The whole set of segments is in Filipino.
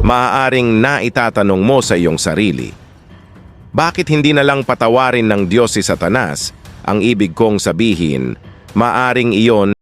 maaaring naitatanong mo sa iyong sarili, bakit hindi na lang patawarin ng Diyos si Satanas? Ang ibig kong sabihin, maaring iyon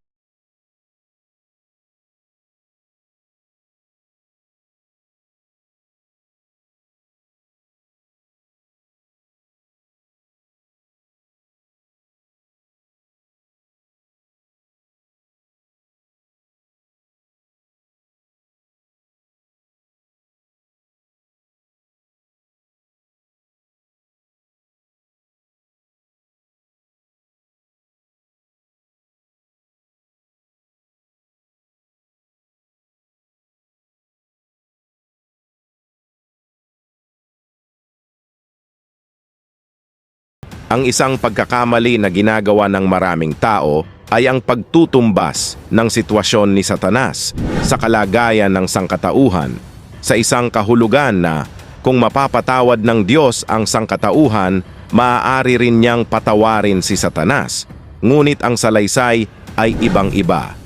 ang isang pagkakamali na ginagawa ng maraming tao ay ang pagtutumbas ng sitwasyon ni Satanas sa kalagayan ng sangkatauhan sa isang kahulugan na kung mapapatawad ng Diyos ang sangkatauhan, maaari rin niyang patawarin si Satanas. Ngunit ang salaysay ay ibang-iba.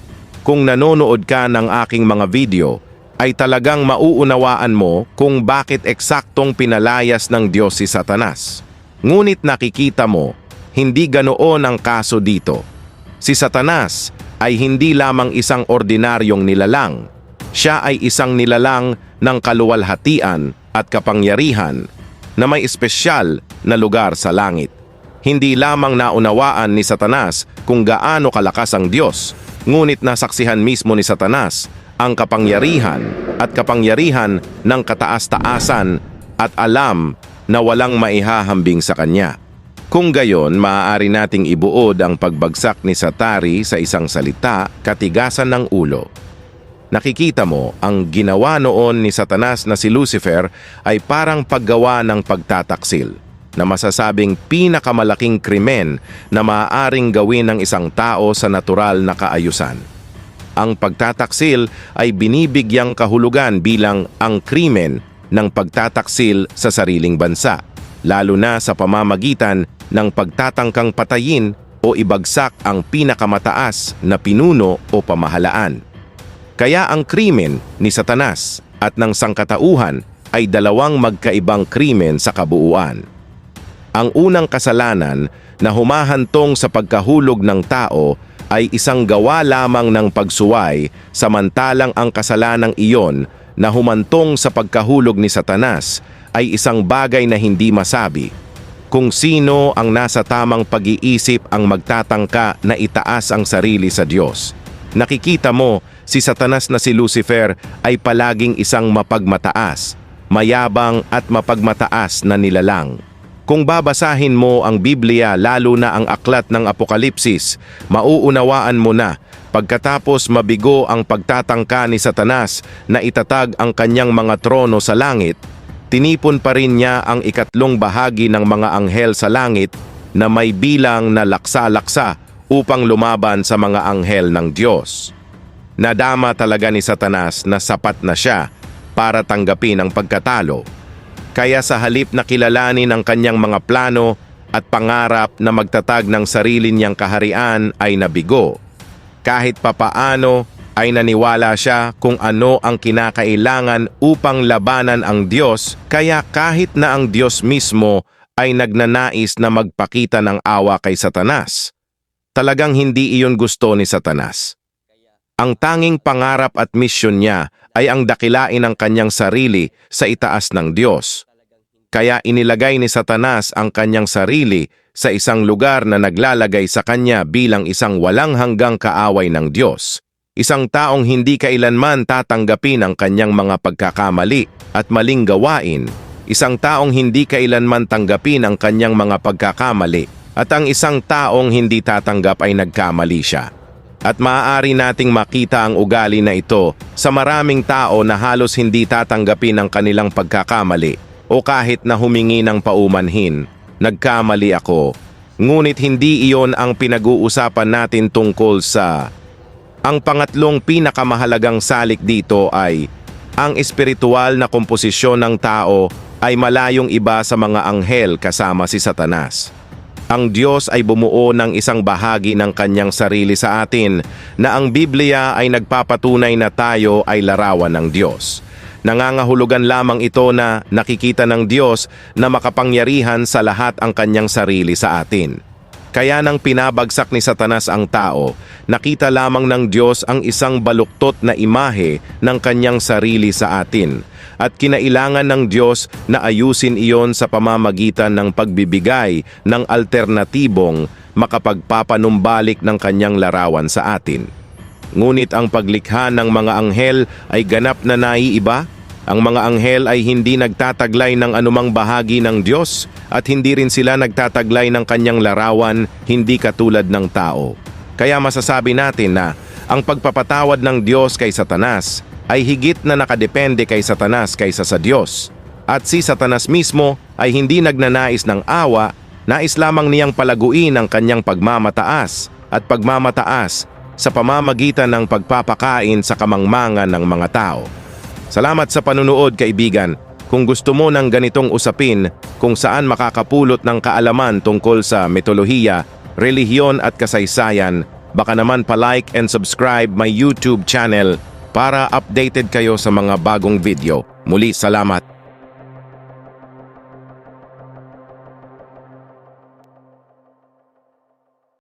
Kung nanonood ka ng aking mga video, ay talagang mauunawaan mo kung bakit eksaktong pinalayas ng Diyos si Satanas. Ngunit nakikita mo, hindi ganoon ang kaso dito. Si Satanas ay hindi lamang isang ordinaryong nilalang. Siya ay isang nilalang ng kaluwalhatian at kapangyarihan na may espesyal na lugar sa langit. Hindi lamang naunawaan ni Satanas kung gaano kalakas ang Diyos, ngunit nasaksihan mismo ni Satanas ang kapangyarihan ng kataas-taasan at alam na walang maihahambing sa kanya. Kung gayon, maaari nating ibuod ang pagbagsak ni Satari sa isang salita, katigasan ng ulo. Nakikita mo, ang ginawa noon ni Satanas na si Lucifer ay parang paggawa ng pagtataksil, na masasabing pinakamalaking krimen na maaaring gawin ng isang tao sa natural na kaayusan. Ang pagtataksil ay binibigyang kahulugan bilang ang krimen ng pagtataksil sa sariling bansa, lalo na sa pamamagitan ng pagtatangkang patayin o ibagsak ang pinakamataas na pinuno o pamahalaan. Kaya ang krimen ni Satanas at ng sangkatauhan ay dalawang magkaibang krimen sa kabuuan. Ang unang kasalanan na humahantong sa pagkahulog ng tao ay isang gawa lamang ng pagsuway, samantalang ang kasalanang iyon na humantong sa pagkahulog ni Satanas ay isang bagay na hindi masabi. Kung sino ang nasa tamang pag-iisip ang magtatangka na itaas ang sarili sa Diyos. Nakikita mo, si Satanas na si Lucifer ay palaging isang mapagmataas, mayabang at mapagmataas na nilalang. Kung babasahin mo ang Biblia, lalo na ang aklat ng Apokalipsis, mauunawaan mo na pagkatapos mabigo ang pagtatangka ni Satanas na itatag ang kanyang mga trono sa langit, tinipon pa rin niya ang ikatlong bahagi ng mga anghel sa langit na may bilang na laksa-laksa upang lumaban sa mga anghel ng Diyos. Nadama talaga ni Satanas na sapat na siya para tanggapin ang pagkatalo. Kaya sa halip na kilalanin ang kanyang mga plano at pangarap na magtatag ng sarili niyang kaharian ay nabigo. Kahit papaano ay naniwala siya kung ano ang kinakailangan upang labanan ang Diyos, kaya kahit na ang Diyos mismo ay nagnanais na magpakita ng awa kay Satanas, talagang hindi iyon gusto ni Satanas. Ang tanging pangarap at misyon niya ay ang dakilain ang kanyang sarili sa itaas ng Diyos. Kaya inilagay ni Satanas ang kanyang sarili sa isang lugar na naglalagay sa kanya bilang isang walang hanggang kaaway ng Diyos. Isang taong hindi kailanman tatanggapin ang kanyang mga pagkakamali at maling gawain. Isang taong hindi kailanman tanggapin ang kanyang mga pagkakamali. At ang isang taong hindi tatanggap ay nagkamali siya. At maaari nating makita ang ugali na ito sa maraming tao na halos hindi tatanggapin ang kanilang pagkakamali o kahit na humingi ng paumanhin. Nagkamali ako. Ngunit hindi iyon ang pinag-uusapan natin tungkol sa... Ang pangatlong pinakamahalagang salik dito ay ang espiritual na komposisyon ng tao ay malayong iba sa mga anghel kasama si Satanas. Ang Diyos ay bumuo ng isang bahagi ng kanyang sarili sa atin na ang Biblia ay nagpapatunay na tayo ay larawan ng Diyos. Nangangahulugan lamang ito na nakikita ng Diyos na makapangyarihan sa lahat ang kanyang sarili sa atin. Kaya nang pinabagsak ni Satanas ang tao, nakita lamang ng Diyos ang isang baluktot na imahe ng kanyang sarili sa atin. At kinailangan ng Diyos na ayusin iyon sa pamamagitan ng pagbibigay ng alternatibong makapagpapanumbalik ng kanyang larawan sa atin. Ngunit ang paglikha ng mga anghel ay ganap na naiiba. Ang mga anghel ay hindi nagtataglay ng anumang bahagi ng Diyos at hindi rin sila nagtataglay ng kanyang larawan, hindi katulad ng tao. Kaya masasabi natin na ang pagpapatawad ng Diyos kay Satanas ay higit na nakadepende kay Satanas kaysa sa Diyos. At si Satanas mismo ay hindi nagnanais ng awa, nais lamang niyang palaguin ang kanyang pagmamataas at pagmamataas sa pamamagitan ng pagpapakain sa kamangmangan ng mga tao. Salamat sa panunood, kaibigan. Kung gusto mo ng ganitong usapin kung saan makakapulot ng kaalaman tungkol sa mitolohiya, relihiyon at kasaysayan, baka naman pa-like and subscribe my YouTube channel para updated kayo sa mga bagong video. Muli, salamat.